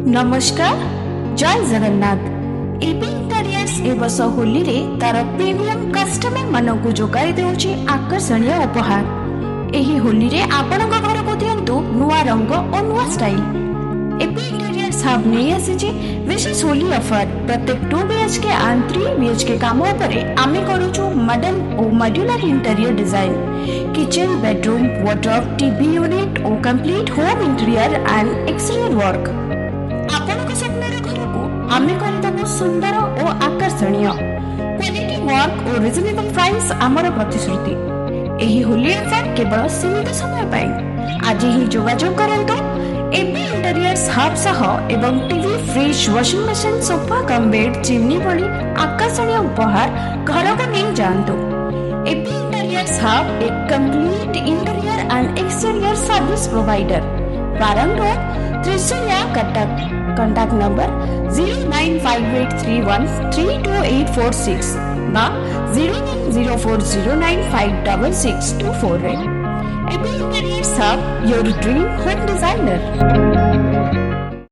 नमस्कार, जय जगन्नाथ। एबी इंटेरियर्स ए वर्ष होली रे तार प्रीमियम कस्टमर मानकु जोगाई देउची आकर्षणीय उपहार। एही होली रे आपनक घर को दियंतु नुआ रंग और नुआ स्टाइल। एबी इंटेरियर्स हब नै आसीची विशेष होली ऑफर। प्रत्येक 2 बीएचके एंड 3 बीएचके काम उपरे आमे करूछु मॉडर्न और modular interior design. Kitchen, bedroom, wardrobe, TV unit और complete home interior and exterior work. आपनक स्वप्नर घर को आमे करदबो सुंदर और आकर्षणीय। क्वालिटी वर्क और रिजनेबल प्राइस आमर प्रतिश्रुति। एही होली ऑफर केवल सीमित समय पाई। आज ही जोगाजोग करंतो एबी इंटीरियर्स हब सह एवं TV, fridge, washing machine, sofa cum bed, chimney भली आकर्षणीय उपहार घर को नहीं जानतो। एबी इंटीरियर्स हब एक complete interior and exterior service provider. प्रारंभ त्रिशूलिया, कटक। कॉन्टैक्ट नंबर 09583132846 বা 09040956624। AB interiors hub, your dream home designer.